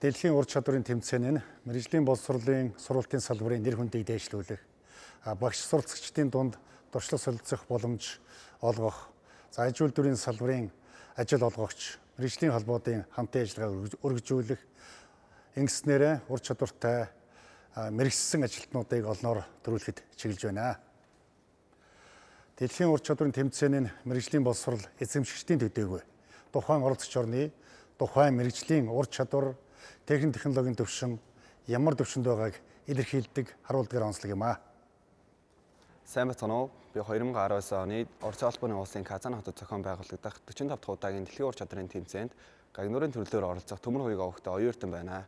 Дэлхийн ур чадварын тэмцээн нь мэргэжлийн боловсролын сургалтын салбарын нэр хүндийг дээшлүүлэх, багш суралцагчдын дунд туршлага солилцох боломж олгох, ижил үйлдвэрийн салбарын ажил олгогч, мэргэжлийн холбоодын хамтын ажиллагааг өргөжүүлэх, ингэснээр ур чадвартай мэргэжсэн ажилтнуудыг олноор төрүүлэхэд чиглэж байна. Дэлхийн ур чадварын тэмцээн нь мэргэжлийн боловсрол эзэмшигчдийн төдийгүй тухайн оролцогч орны тухайн мэргэжлийн ур чадвар, техник технологийн төвшин ямар төвшөнд байгааг илэрхийлдэг харуулдгаар онцлог юм а. Сайн бацхан уу? Би 2019 оны Орос улбаны улсын Казан хотод зохион байгуулагдах 45 дахь удаагийн дэлхийн ур чадрын тэмцээнд гагнуурын төрлөөр оролцох төмөр хувийг авахтай оюутан байна.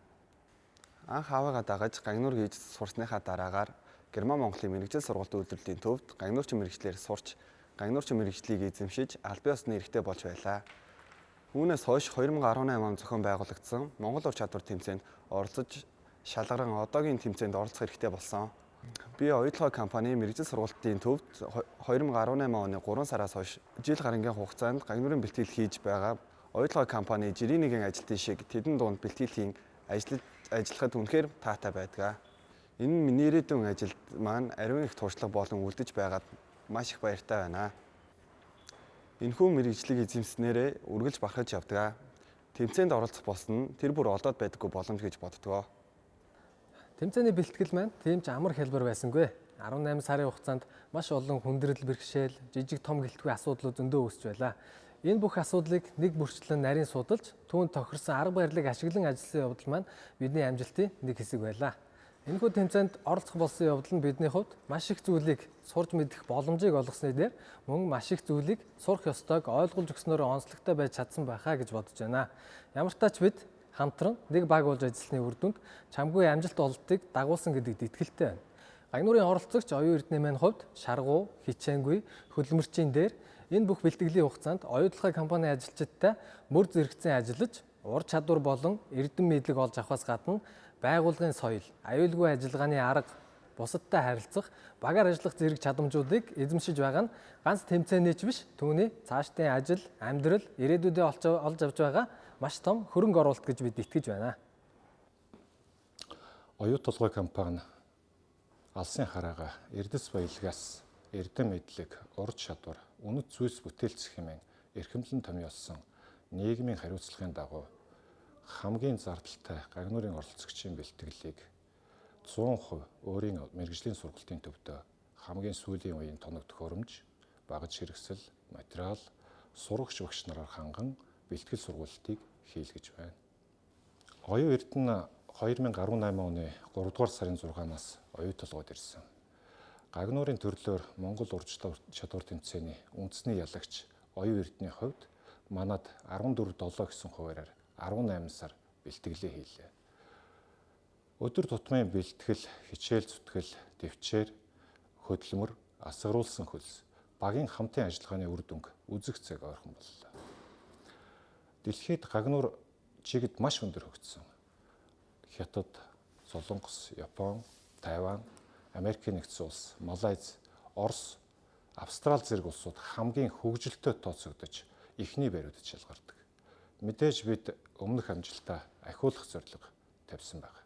Анх аваагаа дагаж гагнуур хийж сурсныхаа дараагаар Герман Монголын мэргэжил сургалт үйлдвэрлэлийн төвд гагнуурчин мэргэжлэр сурч, гагнуурчин мэргэжлийг эзэмшиж аль бие усны эрхтэй болж байлаа. Үүнээс хойш 2018 онд зохион байгуулагдсан Монгол ур чадвар тэмцээнд оролцож шалгаран одоогийн тэмцээнд оролцох хэрэгтэй болсон. Би оюутлогын компани мэргэжил сургалтын төвд 2018 оны 3 сараас хойш жил гарангийн хугацаанд гагнуурын бэлтгэл хийж байгаа. Оюутлогын компани жирийн нэгэн ажилтны шиг тэдэн дунд бэлтгэлийн ажиллахад үнэхээр таатай байдаг. Энэ миний ирээдүйн ажилд маань ариун их туршлага болон үлдэж байгаад маш их баяртай байна. Энэхүү мэргэжлийг эзэмснээрээ үргэлж барахж явдаг. Тэмцээнд оролцох болсон нь тэр бүр олдоод байдаггүй боломж гэж боддгоо. Тэмцээний бэлтгэл маань тийм ч амар хялбар байсангүй. 18 сарын хугацаанд маш олон хүндрэл бэрхшээл, жижиг том гэлтгүй асуудлууд зөндөө үүсч байлаа. Энэ бүх асуудлыг нэг бүрчлэн нарийн судалж, түүнд тохирсон арга барилыг ашиглан ажилласан явдал маань бидний амжилтын нэг хэсэг байлаа. Энэхүү тэмцээнд оролцох болсон явдал нь бидний хувьд маш их зүйлийг сурж мэдэх боломжийг олгосны дээр мөн маш их зүйлийг сурах ёстойг ойлгуулж өгснөөр онцлогтой байж чадсан байхаа гэж бодож байна. Ямар ч тач бид хамтран нэг баг болж ажилласны үр дүнд чамгүй амжилт олдтыг дагуулсан гэдэгт итгэлтэй байна. Гагнуурын оролцогч оюун эрдэнэ маань хувьд шаргуу, хичээнгүй, хөдөлмөрчийн дээр энэ бүх бэлтгэлийн хугацаанд оюутлогын компани ажилчидтай мөр зэрэгцэн ажиллаж, ур чадвар болон эрдэм мэдлэг олж авахаас гадна байгууллагын соёл, аюулгүй ажиллагааны арга, бусадтай харилцах, багаар ажиллах зэрэг чадамжуудыг эзэмшиж байгаа нь ганц тэмцээнийч биш, түүний цаашдын ажил, амьдрал, ирээдүйдээ олж авч байгаа маш том хөрөнгө оруулалт гэж бид итгэж байна. Оюутлогын компани алсын хараага эрдэс баялгаас эрдэм мэдлэг, ур чадвар, үнэт зүйлс бүтээлцэх хэмээн эрхэмлэн томьёолсон нийгмийн хариуцлагын дагуу хамгийн зардалтай гагнуурын оролцогчийн бэлтгэлийг 100% өөрийн мэргэжлийн сургалтын төвдөө хамгийн сүүлийн үеийн тоног төхөөрөмж, багаж хэрэгсэл, материал, сурагч багш нараар ханган бэлтгэл сургалтыг хийлгэж байна. Оюун эрдэнэ 2018 оны 3 дугаар сарын 6-наас оюутлагууд ирсэн. Гагнуурын төрлөөр Монгол ур чадвар тэмцээний үндэсний ялагч оюун эрдэнэний хувьд манад 14.7 гэсэн хуваараар 18 сар бэлтгэлээ хийлээ. Өдөр тутмын бэлтгэл, хичээл зүтгэл, төвчээр, хөдөлмөр, асгаруулсан хөлс, багийн хамтын ажиллагааны үр дүнг үзэх цаг ойрхон боллоо. Дэлхийд гагнуур чигт маш өндөр хөгжсөн. Хятад, Солонгос, Япон, Тайван, Америкийн нэгдсэн улс, Малайз, Орос, Австрали зэрэг улсууд хамгийн хөгжилтэй тооцогдож эхний байруудад шалгардаг. Мэдээж бид өмнөх амжилтаа ахиулах зорилго тавьсан байна.